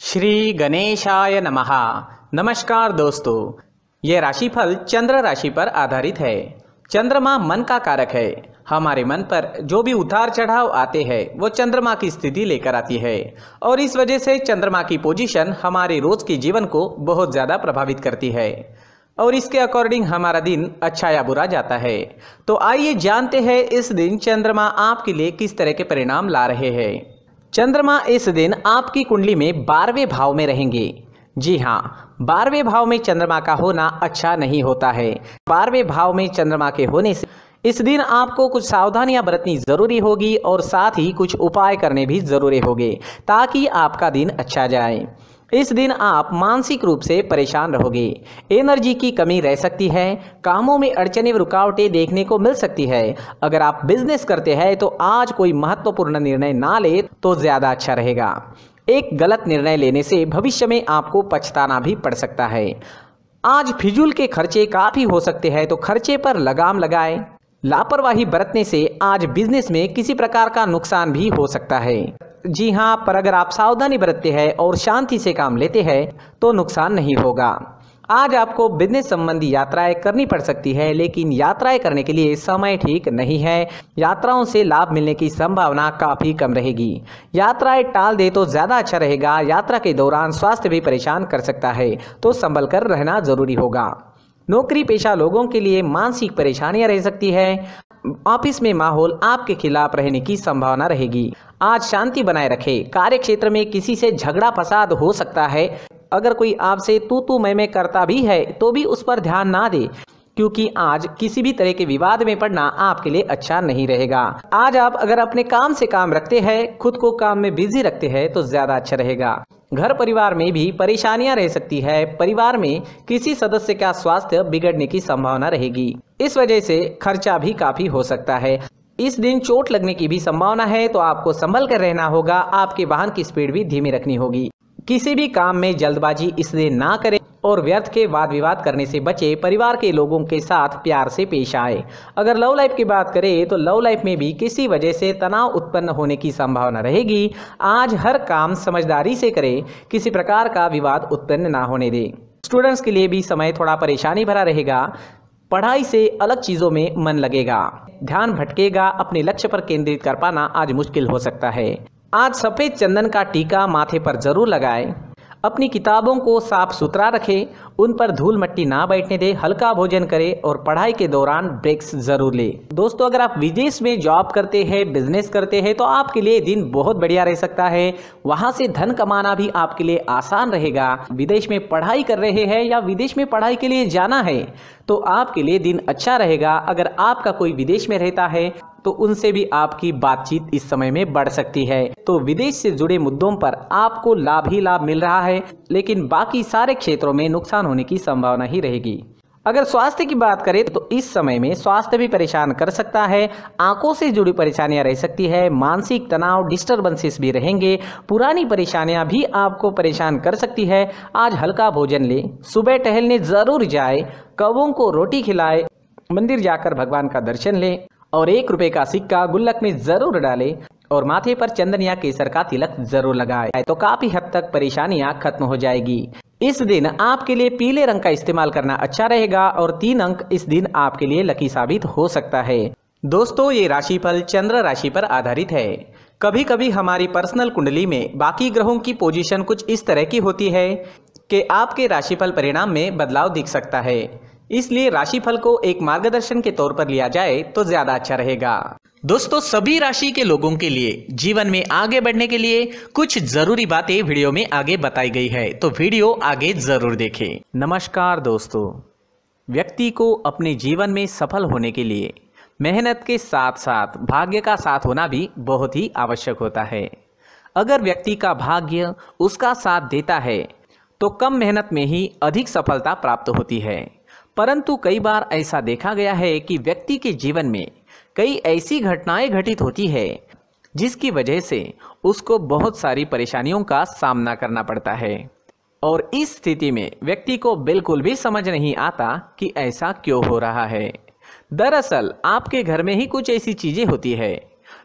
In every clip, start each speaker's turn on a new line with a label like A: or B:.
A: श्री गणेशाय नमः। नमस्कार दोस्तों, ये राशिफल चंद्र राशि पर आधारित है। चंद्रमा मन का कारक है। हमारे मन पर जो भी उतार चढ़ाव आते हैं वो चंद्रमा की स्थिति लेकर आती है और इस वजह से चंद्रमा की पोजीशन हमारे रोज के जीवन को बहुत ज़्यादा प्रभावित करती है और इसके अकॉर्डिंग हमारा दिन अच्छा या बुरा जाता है। तो आइए जानते हैं इस दिन चंद्रमा आपके लिए किस तरह के परिणाम ला रहे हैं। चंद्रमा इस दिन आपकी कुंडली में 12वें भाव में रहेंगे। जी हाँ, 12वें भाव में चंद्रमा का होना अच्छा नहीं होता है। 12वें भाव में चंद्रमा के होने से इस दिन आपको कुछ सावधानियां बरतनी जरूरी होगी और साथ ही कुछ उपाय करने भी जरूरी होंगे ताकि आपका दिन अच्छा जाए। इस दिन आप मानसिक रूप से परेशान रहोगे, एनर्जी की कमी रह सकती है, कामों में अड़चनें व रुकावटें देखने को मिल सकती है। अगर आप बिजनेस करते हैं तो आज कोई महत्वपूर्ण निर्णय ना ले तो ज़्यादा अच्छा रहेगा। एक गलत निर्णय लेने से भविष्य में आपको पछताना भी पड़ सकता है। आज फिजूल के खर्चे काफ़ी हो सकते हैं, तो खर्चे पर लगाम लगाएं। लापरवाही बरतने से आज बिजनेस में किसी प्रकार का नुकसान भी हो सकता है। जी हाँ, पर अगर आप सावधानी बरतते हैं और शांति से काम लेते हैं तो नुकसान नहीं होगा। आज आपको बिजनेस संबंधी यात्राएं करनी पड़ सकती है, लेकिन यात्राएं करने के लिए समय ठीक नहीं है। यात्राओं से लाभ मिलने की संभावना काफ़ी कम रहेगी। यात्राएं टाल दे तो ज़्यादा अच्छा रहेगा। यात्रा के दौरान स्वास्थ्य भी परेशान कर सकता है, तो संभल कर रहना जरूरी होगा। नौकरी पेशा लोगों के लिए मानसिक परेशानियां रह सकती है। ऑफिस में माहौल आपके खिलाफ रहने की संभावना रहेगी। आज शांति बनाए रखें। कार्य क्षेत्र में किसी से झगड़ा फसाद हो सकता है। अगर कोई आपसे तू मैं करता भी है तो भी उस पर ध्यान ना दे, क्योंकि आज किसी भी तरह के विवाद में पड़ना आपके लिए अच्छा नहीं रहेगा। आज आप अगर अपने काम से काम रखते हैं, खुद को काम में बिजी रखते हैं तो ज्यादा अच्छा रहेगा। घर परिवार में भी परेशानियां रह सकती है। परिवार में किसी सदस्य का स्वास्थ्य बिगड़ने की संभावना रहेगी। इस वजह से खर्चा भी काफी हो सकता है। इस दिन चोट लगने की भी संभावना है, तो आपको संभल कर रहना होगा। आपके वाहन की स्पीड भी धीमी रखनी होगी। किसी भी काम में जल्दबाजी इस दिन ना करें और व्यर्थ के वाद विवाद करने से बचे। परिवार के लोगों के साथ प्यार से पेश आए। अगर लव लाइफ की बात करें तो लव लाइफ में भी किसी वजह से तनाव उत्पन्न होने की संभावना रहेगी। आज हर काम समझदारी से करें, किसी प्रकार का विवाद उत्पन्न ना होने दें। स्टूडेंट्स के लिए भी समय थोड़ा परेशानी भरा रहेगा। पढ़ाई से अलग चीज़ों में मन लगेगा, ध्यान भटकेगा। अपने लक्ष्य पर केंद्रित कर पाना आज मुश्किल हो सकता है। आज सफ़ेद चंदन का टीका माथे पर जरूर लगाएं। अपनी किताबों को साफ सुथरा रखें, उन पर धूल मिट्टी ना बैठने दें। हल्का भोजन करें और पढ़ाई के दौरान ब्रेक्स जरूर लें। दोस्तों, अगर आप विदेश में जॉब करते हैं, बिजनेस करते हैं तो आपके लिए दिन बहुत बढ़िया रह सकता है। वहां से धन कमाना भी आपके लिए आसान रहेगा। विदेश में पढ़ाई कर रहे हैं या विदेश में पढ़ाई के लिए जाना है तो आपके लिए दिन अच्छा रहेगा। अगर आपका कोई विदेश में रहता है तो उनसे भी आपकी बातचीत इस समय में बढ़ सकती है। तो विदेश से जुड़े मुद्दों पर आपको लाभ ही लाभ मिल रहा है, लेकिन बाकी सारे क्षेत्रों में नुकसान होने की संभावना ही रहेगी। अगर स्वास्थ्य की बात करें तो इस समय में स्वास्थ्य भी परेशान कर सकता है। आंखों से जुड़ी परेशानियां रह सकती है। मानसिक तनाव, डिस्टर्बेंसेस भी रहेंगे। पुरानी परेशानियां भी आपको परेशान कर सकती है। आज हल्का भोजन लें, सुबह टहलने जरूर जाए, कौवों को रोटी खिलाए, मंदिर जाकर भगवान का दर्शन लें और 1 रुपए का सिक्का गुल्लक में जरूर डालें और माथे पर चंदन या केसर का तिलक जरूर लगाएं, तो काफी हद तक परेशानियां खत्म हो जाएगी। इस दिन आपके लिए पीले रंग का इस्तेमाल करना अच्छा रहेगा और 3 अंक इस दिन आपके लिए लकी साबित हो सकता है। दोस्तों, ये राशिफल चंद्र राशि पर आधारित है। कभी कभी हमारी पर्सनल कुंडली में बाकी ग्रहों की पोजीशन कुछ इस तरह की होती है कि आपके राशिफल परिणाम में बदलाव दिख सकता है। इसलिए राशिफल को एक मार्गदर्शन के तौर पर लिया जाए तो ज्यादा अच्छा रहेगा। दोस्तों, सभी राशि के लोगों के लिए जीवन में आगे बढ़ने के लिए कुछ जरूरी बातें वीडियो में आगे बताई गई है, तो वीडियो आगे जरूर देखें। नमस्कार दोस्तों, व्यक्ति को अपने जीवन में सफल होने के लिए मेहनत के साथ साथ भाग्य का साथ होना भी बहुत ही आवश्यक होता है। अगर व्यक्ति का भाग्य उसका साथ देता है तो कम मेहनत में ही अधिक सफलता प्राप्त होती है। परंतु कई बार ऐसा देखा गया है कि व्यक्ति के जीवन में कई ऐसी घटनाएं घटित होती है जिसकी वजह से उसको बहुत सारी परेशानियों का सामना करना पड़ता है और इस स्थिति में व्यक्ति को बिल्कुल भी समझ नहीं आता कि ऐसा क्यों हो रहा है। दरअसल आपके घर में ही कुछ ऐसी चीजें होती है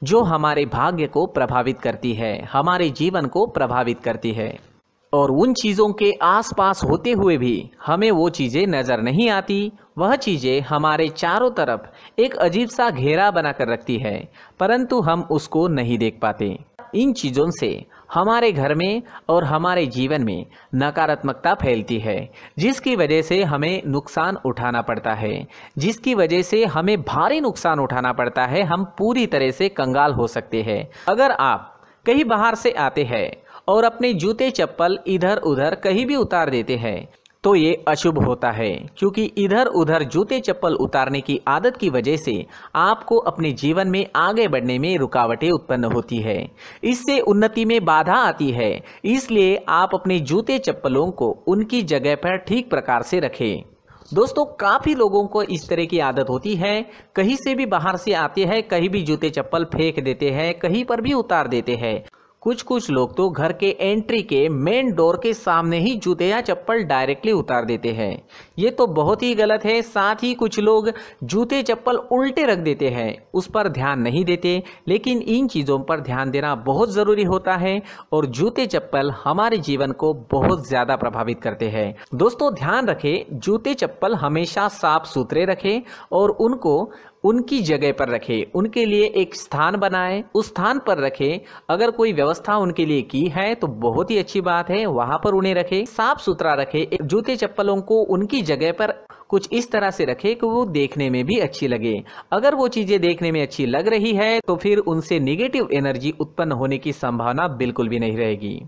A: जो हमारे भाग्य को प्रभावित करती है, हमारे जीवन को प्रभावित करती है। और उन चीज़ों के आसपास होते हुए भी हमें वो चीज़ें नज़र नहीं आती। वह चीज़ें हमारे चारों तरफ एक अजीब सा घेरा बनाकर रखती है, परंतु हम उसको नहीं देख पाते। इन चीज़ों से हमारे घर में और हमारे जीवन में नकारात्मकता फैलती है, जिसकी वजह से हमें नुकसान उठाना पड़ता है, जिसकी वजह से हमें भारी नुकसान उठाना पड़ता है। हम पूरी तरह से कंगाल हो सकते हैं। अगर आप कहीं बाहर से आते हैं और अपने जूते चप्पल इधर उधर कहीं भी उतार देते हैं तो ये अशुभ होता है, क्योंकि इधर उधर जूते चप्पल उतारने की आदत की वजह से आपको अपने जीवन में आगे बढ़ने में रुकावटें उत्पन्न होती है। इससे उन्नति में बाधा आती है। इसलिए आप अपने जूते चप्पलों को उनकी जगह पर ठीक प्रकार से रखें। दोस्तों, काफ़ी लोगों को इस तरह की आदत होती है, कहीं से भी बाहर से आते हैं, कहीं भी जूते चप्पल फेंक देते हैं, कहीं पर भी उतार देते हैं। कुछ लोग तो घर के एंट्री के मेन डोर के सामने ही जूते या चप्पल डायरेक्टली उतार देते हैं। ये तो बहुत ही गलत है। साथ ही कुछ लोग जूते चप्पल उल्टे रख देते हैं, उस पर ध्यान नहीं देते। लेकिन इन चीज़ों पर ध्यान देना बहुत ज़रूरी होता है और जूते चप्पल हमारे जीवन को बहुत ज़्यादा प्रभावित करते हैं। दोस्तों, ध्यान रखें, जूते चप्पल हमेशा साफ सुथरे रखें और उनको उनकी जगह पर रखें। उनके लिए एक स्थान बनाएं, उस स्थान पर रखें। अगर कोई व्यवस्था उनके लिए की है तो बहुत ही अच्छी बात है, वहां पर उन्हें रखें, साफ सुथरा रखें। जूते चप्पलों को उनकी जगह पर कुछ इस तरह से रखें कि वो देखने में भी अच्छी लगे। अगर वो चीज़ें देखने में अच्छी लग रही है तो फिर उनसे निगेटिव एनर्जी उत्पन्न होने की संभावना बिल्कुल भी नहीं रहेगी।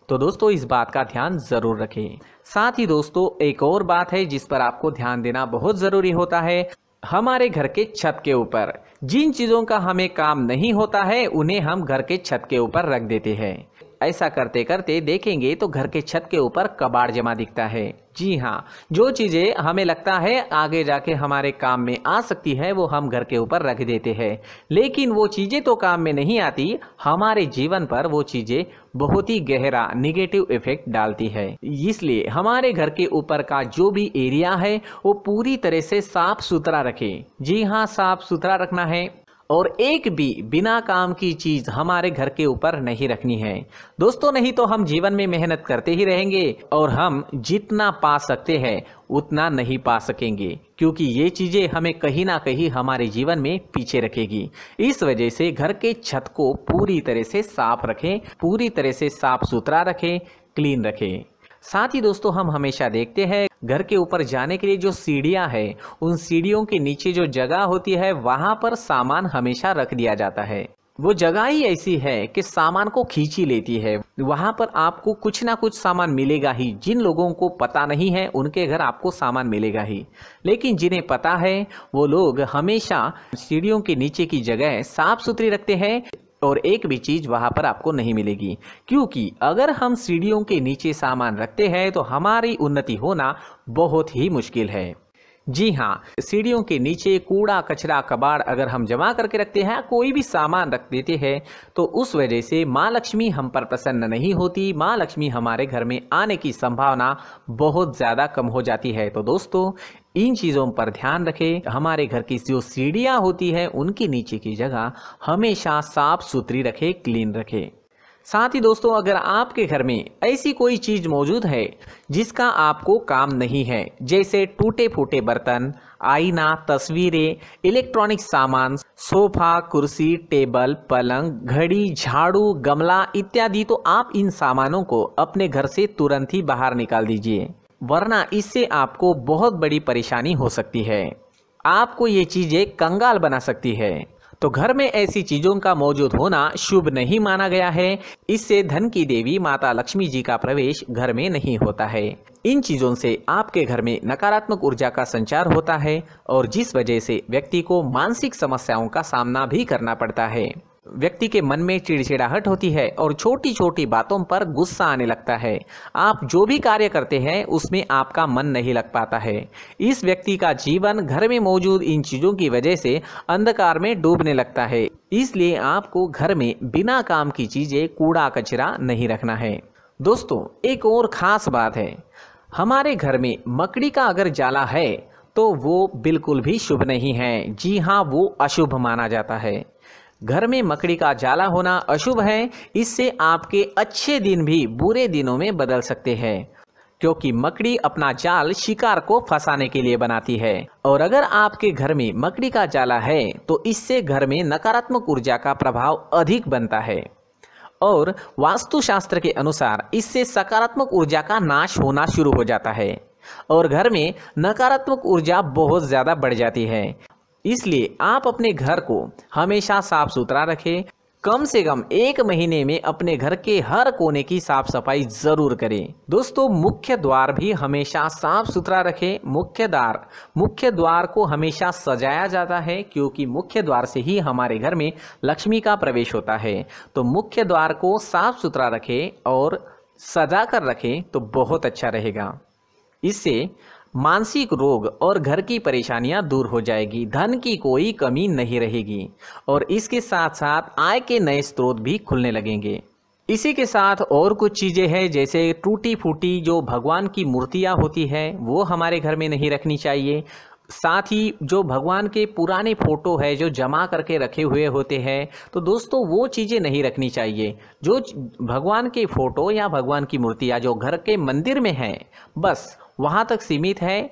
A: तो दोस्तों, इस बात का ध्यान ज़रूर रखें। साथ ही दोस्तों, एक और बात है जिस पर आपको ध्यान देना बहुत ज़रूरी होता है। हमारे घर के छत के ऊपर जिन चीज़ों का हमें काम नहीं होता है उन्हें हम घर के छत के ऊपर रख देते हैं। ऐसा करते करते देखेंगे तो घर के छत के ऊपर कबाड़ जमा दिखता है। जी हाँ, जो चीज़ें हमें लगता है आगे जाके हमारे काम में आ सकती है वो हम घर के ऊपर रख देते हैं, लेकिन वो चीज़ें तो काम में नहीं आती। हमारे जीवन पर वो चीज़ें बहुत ही गहरा निगेटिव इफेक्ट डालती है। इसलिए हमारे घर के ऊपर का जो भी एरिया है वो पूरी तरह से साफ सुथरा रखें। जी हाँ, साफ सुथरा रखना है और एक भी बिना काम की चीज हमारे घर के ऊपर नहीं रखनी है। दोस्तों, नहीं तो हम जीवन में मेहनत करते ही रहेंगे और हम जितना पा सकते हैं उतना नहीं पा सकेंगे, क्योंकि ये चीजें हमें कहीं ना कहीं हमारे जीवन में पीछे रखेगी। इस वजह से घर के छत को पूरी तरह से साफ रखें, पूरी तरह से साफ सुथरा रखें, क्लीन रखें। साथ ही दोस्तों, हम हमेशा देखते हैं घर के ऊपर जाने के लिए जो सीढ़ियां हैं, उन सीढ़ियों के नीचे जो जगह होती है वहां पर सामान हमेशा रख दिया जाता है। वो जगह ही ऐसी है कि सामान को खींच ही लेती है। वहां पर आपको कुछ ना कुछ सामान मिलेगा ही। जिन लोगों को पता नहीं है उनके घर आपको सामान मिलेगा ही, लेकिन जिन्हें पता है वो लोग हमेशा सीढ़ियों के नीचे की जगह साफ सुथरी रखते हैं और एक भी चीज वहां पर आपको नहीं मिलेगी। क्योंकि अगर हम सीढ़ियों के नीचे सामान रखते हैं तो हमारी उन्नति होना बहुत ही मुश्किल है। जी हाँ, सीढ़ियों के नीचे कूड़ा कचरा कबाड़ अगर हम जमा करके रखते हैं, कोई भी सामान रख देते हैं, तो उस वजह से माँ लक्ष्मी हम पर प्रसन्न नहीं होती। माँ लक्ष्मी हमारे घर में आने की संभावना बहुत ज़्यादा कम हो जाती है। तो दोस्तों, इन चीज़ों पर ध्यान रखें। हमारे घर की जो सीढ़ियाँ होती है उनके नीचे की जगह हमेशा साफ सुथरी रखें, क्लीन रखें। साथ ही दोस्तों, अगर आपके घर में ऐसी कोई चीज़ मौजूद है जिसका आपको काम नहीं है, जैसे टूटे फूटे बर्तन, आईना, तस्वीरें, इलेक्ट्रॉनिक सामान, सोफा, कुर्सी, टेबल, पलंग, घड़ी, झाड़ू, गमला इत्यादि, तो आप इन सामानों को अपने घर से तुरंत ही बाहर निकाल दीजिए, वरना इससे आपको बहुत बड़ी परेशानी हो सकती है। आपको ये चीज़ें कंगाल बना सकती है। तो घर में ऐसी चीजों का मौजूद होना शुभ नहीं माना गया है। इससे धन की देवी माता लक्ष्मी जी का प्रवेश घर में नहीं होता है। इन चीजों से आपके घर में नकारात्मक ऊर्जा का संचार होता है और जिस वजह से व्यक्ति को मानसिक समस्याओं का सामना भी करना पड़ता है। व्यक्ति के मन में चिड़चिड़ाहट होती है और छोटी छोटी बातों पर गुस्सा आने लगता है। आप जो भी कार्य करते हैं उसमें आपका मन नहीं लग पाता है। इस व्यक्ति का जीवन घर में मौजूद इन चीज़ों की वजह से अंधकार में डूबने लगता है। इसलिए आपको घर में बिना काम की चीज़ें, कूड़ा कचरा नहीं रखना है। दोस्तों, एक और ख़ास बात है, हमारे घर में मकड़ी का अगर जाला है तो वो बिल्कुल भी शुभ नहीं है। जी हाँ, वो अशुभ माना जाता है। घर में मकड़ी का जाला होना अशुभ है। इससे आपके अच्छे दिन भी बुरे दिनों में बदल सकते हैं, क्योंकि मकड़ी अपना जाल शिकार को फंसाने के लिए बनाती है। और अगर आपके घर में मकड़ी का जाला है तो इससे घर में नकारात्मक ऊर्जा का प्रभाव अधिक बनता है और वास्तुशास्त्र के अनुसार इससे सकारात्मक ऊर्जा का नाश होना शुरू हो जाता है और घर में नकारात्मक ऊर्जा बहुत ज़्यादा बढ़ जाती है। इसलिए आप अपने घर को हमेशा साफ सुथरा रखें। कम से कम 1 महीने में अपने घर के हर कोने की साफ सफाई जरूर करें। दोस्तों, मुख्य द्वार भी हमेशा साफ सुथरा रखें। मुख्य द्वार को हमेशा सजाया जाता है, क्योंकि मुख्य द्वार से ही हमारे घर में लक्ष्मी का प्रवेश होता है। तो मुख्य द्वार को साफ सुथरा रखें और सजा कर रखें तो बहुत अच्छा रहेगा। इससे मानसिक रोग और घर की परेशानियां दूर हो जाएगी, धन की कोई कमी नहीं रहेगी और इसके साथ साथ आय के नए स्रोत भी खुलने लगेंगे। इसी के साथ और कुछ चीज़ें हैं, जैसे टूटी फूटी जो भगवान की मूर्तियां होती है वो हमारे घर में नहीं रखनी चाहिए। साथ ही जो भगवान के पुराने फोटो है जो जमा करके रखे हुए होते हैं, तो दोस्तों वो चीज़ें नहीं रखनी चाहिए। जो भगवान के फोटो या भगवान की मूर्तियाँ जो घर के मंदिर में हैं बस वहाँ तक सीमित है।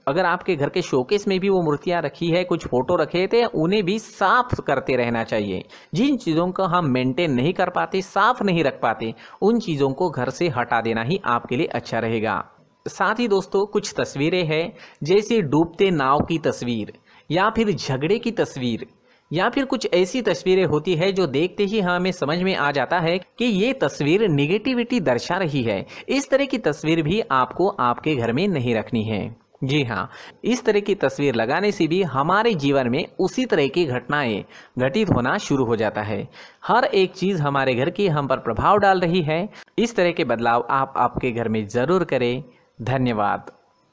A: अगर आपके घर के शोकेस में भी वो मूर्तियाँ रखी है, कुछ फोटो रखे थे, उन्हें भी साफ करते रहना चाहिए। जिन चीज़ों को हम मेंटेन नहीं कर पाते, साफ नहीं रख पाते, उन चीज़ों को घर से हटा देना ही आपके लिए अच्छा रहेगा। साथ ही दोस्तों, कुछ तस्वीरें हैं जैसे डूबते नाव की तस्वीर या फिर झगड़े की तस्वीर या फिर कुछ ऐसी तस्वीरें होती है जो देखते ही हमें समझ में आ जाता है कि ये तस्वीर निगेटिविटी दर्शा रही है। इस तरह की तस्वीर भी आपको आपके घर में नहीं रखनी है। जी हाँ, इस तरह की तस्वीर लगाने से भी हमारे जीवन में उसी तरह की घटनाएं घटित होना शुरू हो जाता है। हर एक चीज़ हमारे घर की हम पर प्रभाव डाल रही है। इस तरह के बदलाव आप आपके घर में ज़रूर करें। धन्यवाद।